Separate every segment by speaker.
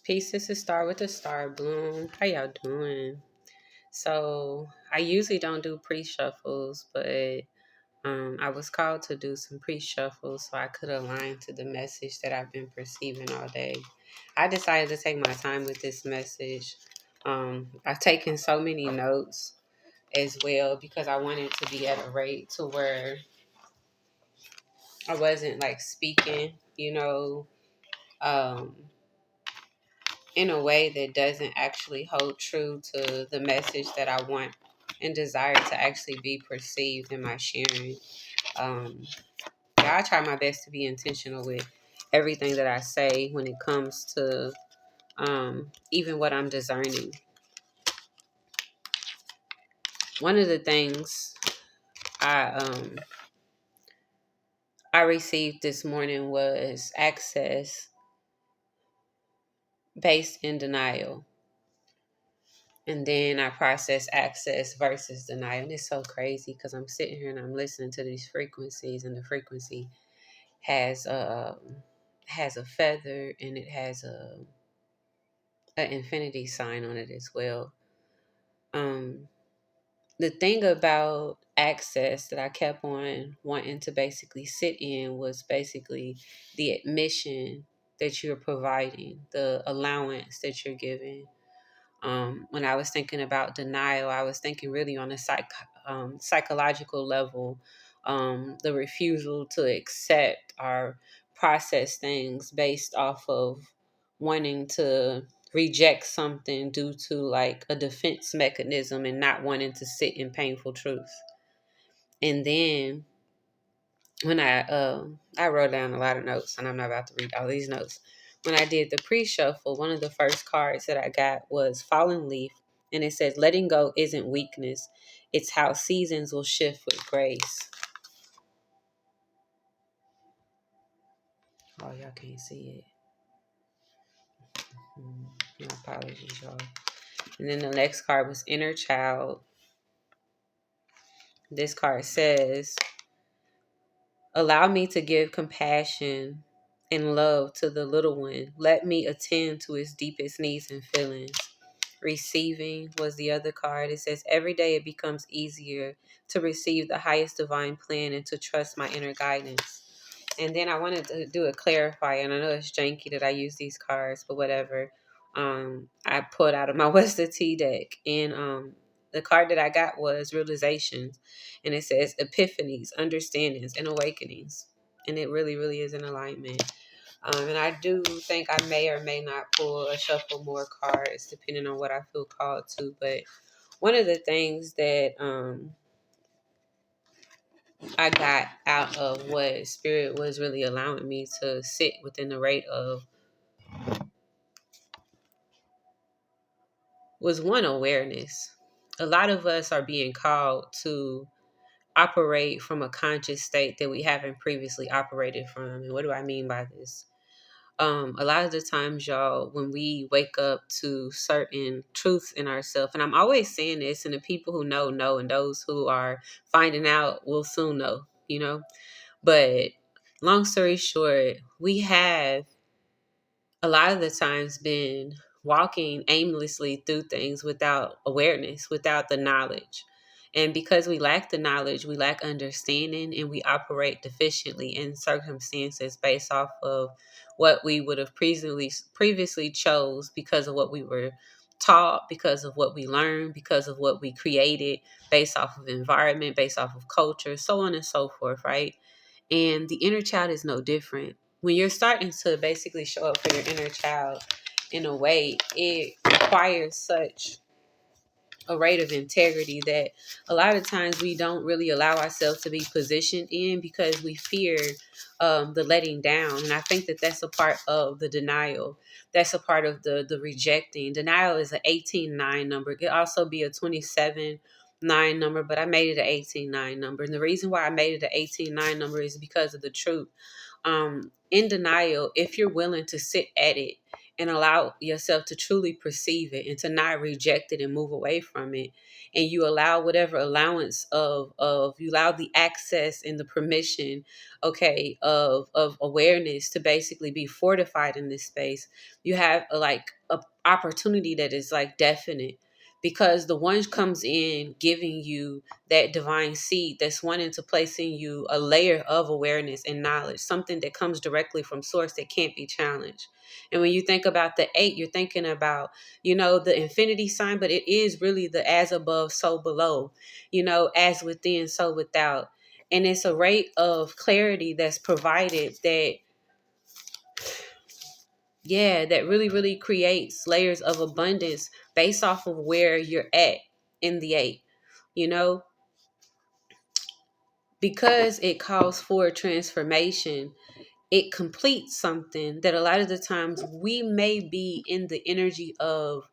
Speaker 1: Peace, this is Star with a Star Bloom. How y'all doing? So I usually don't do pre-shuffles, but I was called to do some pre-shuffles so I could align to the message that I've been perceiving all day. I decided to take my time with this message. I've taken so many notes as well because I wanted to be at a rate to where I wasn't like speaking, um, in a way that doesn't actually hold true to the message that I want and desire to actually be perceived in my sharing. Um, yeah, I try my best to be intentional with everything that I say when it comes to even what I'm discerning. One of the things I I received this morning was access based in denial. And then I process access versus denial. And it's so crazy because I'm sitting here and I'm listening to these frequencies, and the frequency has a feather and it has an infinity sign on it as well. Um, the thing about access that I kept on wanting to basically sit in was basically the admission that you're providing, the allowance that you're giving. When I was thinking about denial, I was thinking really on a psychological level, the refusal to accept or process things based off of wanting to reject something due to like a defense mechanism and not wanting to sit in painful truth. And then when I wrote down a lot of notes, and I'm not about to read all these notes. When I did the pre-shuffle, one of the first cards that I got was Fallen Leaf, and it says, "Letting go isn't weakness; it's how seasons will shift with grace." Oh, y'all can't see it. My apologies, y'all. And then the next card was Inner Child. This card says, "Allow me to give compassion and love to the little one. Let me attend to his deepest needs and feelings." Receiving was the other card. It says, "Every day it becomes easier to receive the highest divine plan and to trust my inner guidance." And then I wanted to do a clarifier, and I know it's janky that I use these cards, but whatever. I pulled out of my Western Tea deck, and the card that I got was Realizations, and it says Epiphanies, Understandings, and Awakenings. And it really, really is in alignment. And I do think I may or may not pull a shuffle more cards depending on what I feel called to. But one of the things that I got out of what Spirit was really allowing me to sit within the rate of was one, awareness. A lot of us are being called to operate from a conscious state that we haven't previously operated from. And what do I mean by this? A lot of the times, y'all, when we wake up to certain truths in ourselves, and I'm always saying this, and the people who know, and those who are finding out will soon know. But long story short, we have a lot of the times been walking aimlessly through things without awareness, without the knowledge. And because we lack the knowledge, we lack understanding, and we operate deficiently in circumstances based off of what we would have previously chose because of what we were taught, because of what we learned, because of what we created, based off of environment, based off of culture, so on and so forth, right? And the inner child is no different. When you're starting to basically show up for your inner child in a way, it requires such a rate of integrity that a lot of times we don't really allow ourselves to be positioned in because we fear the letting down. And I think that that's a part of the denial. That's a part of the rejecting. Denial is an 18-9 number. It could also be a 27-9 number, but I made it an 18-9 number. And the reason why I made it an 18-9 number is because of the truth. In denial, if you're willing to sit at it and allow yourself to truly perceive it and to not reject it and move away from it, and you allow whatever allowance of you allow the access and the permission, okay, of awareness to basically be fortified in this space, you have a opportunity that is like definite, because the one comes in giving you that divine seed that's wanting to place in you a layer of awareness and knowledge, something that comes directly from source that can't be challenged. And when you think about the 8, you're thinking about, the infinity sign, but it is really the as above, so below, as within, so without. And it's a rate of clarity that's provided that, yeah, that really, really creates layers of abundance based off of where you're at in the 8, you know, because it calls for transformation. It completes something that a lot of the times we may be in the energy of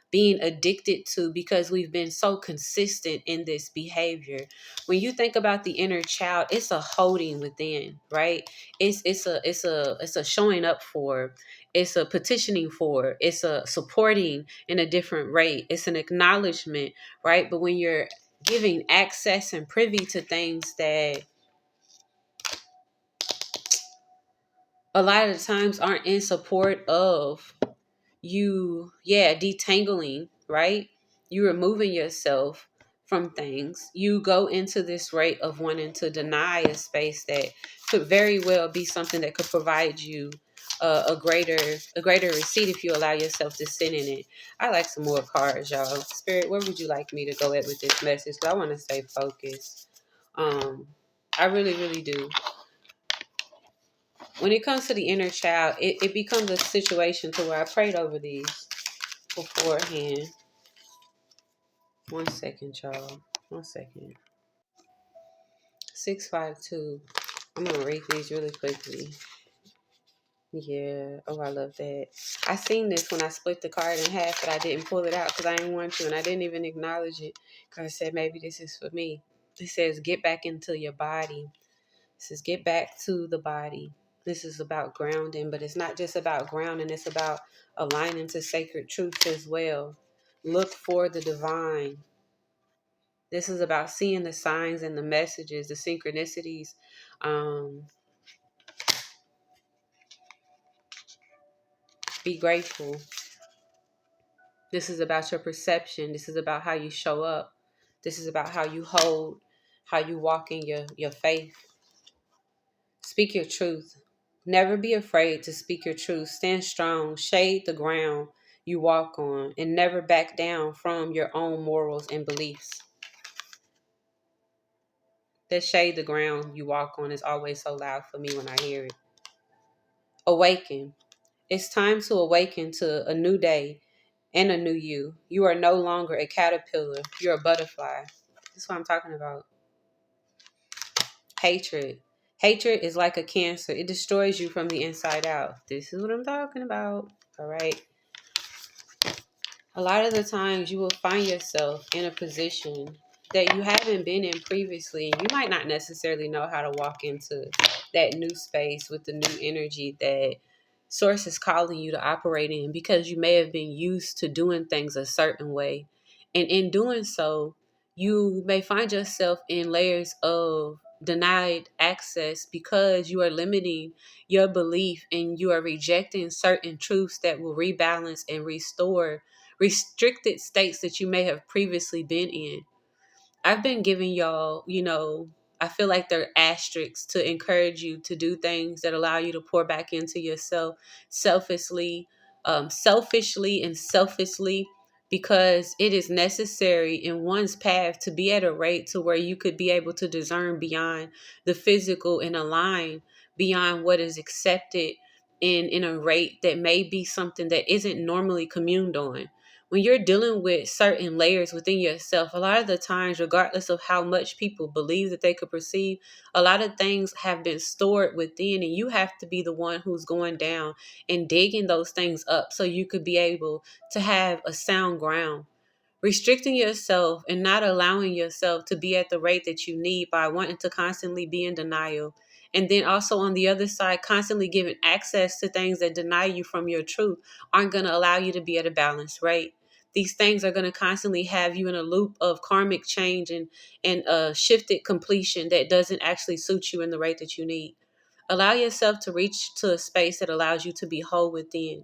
Speaker 1: being addicted to, because we've been so consistent in this behavior. When you think about the inner child, it's a holding within, right? It's a showing up for, it's a petitioning for, it's a supporting in a different rate, it's an acknowledgement, right? But when you're giving access and privy to things that a lot of the times aren't in support of you, yeah, detangling, right? You removing yourself from things. You go into this rate of wanting to deny a space that could very well be something that could provide you a greater receipt if you allow yourself to sit in it. I like some more cards, y'all. Spirit, where would you like me to go at with this message? Because I want to stay focused. I really, really do. When it comes to the inner child, it becomes a situation to where I prayed over these beforehand. One second, y'all. One second. 652. I'm going to read these really quickly. Yeah. Oh, I love that. I seen this when I split the card in half, but I didn't pull it out because I didn't want to, and I didn't even acknowledge it because I said maybe this is for me. It says, get back into your body. It says, get back to the body. This is about grounding, but it's not just about grounding. It's about aligning to sacred truths as well. Look for the divine. This is about seeing the signs and the messages, the synchronicities. Be grateful. This is about your perception. This is about how you show up. This is about how you hold, how you walk in your faith. Speak your truth. Never be afraid to speak your truth. Stand strong. Shade the ground you walk on, and never back down from your own morals and beliefs. That shade the ground you walk on is always so loud for me when I hear it. Awaken. It's time to awaken to a new day and a new you. You are no longer a caterpillar. You're a butterfly. That's what I'm talking about. Hatred. Hatred is like a cancer. It destroys you from the inside out. This is what I'm talking about. All right. A lot of the times you will find yourself in a position that you haven't been in previously. And you might not necessarily know how to walk into that new space with the new energy that source is calling you to operate in, because you may have been used to doing things a certain way. And in doing so, you may find yourself in layers of denied access because you are limiting your belief and you are rejecting certain truths that will rebalance and restore restricted states that you may have previously been in. I've been giving y'all, I feel like they're asterisks to encourage you to do things that allow you to pour back into yourself selfishly and selflessly, because it is necessary in one's path to be at a rate to where you could be able to discern beyond the physical and align beyond what is accepted in a rate that may be something that isn't normally communed on. When you're dealing with certain layers within yourself, a lot of the times, regardless of how much people believe that they could perceive, a lot of things have been stored within, and you have to be the one who's going down and digging those things up so you could be able to have a sound ground. Restricting yourself and not allowing yourself to be at the rate that you need by wanting to constantly be in denial And then also on the other side, constantly giving access to things that deny you from your truth aren't going to allow you to be at a balanced rate. These things are going to constantly have you in a loop of karmic change and shifted completion that doesn't actually suit you in the rate that you need. Allow yourself to reach to a space that allows you to be whole within.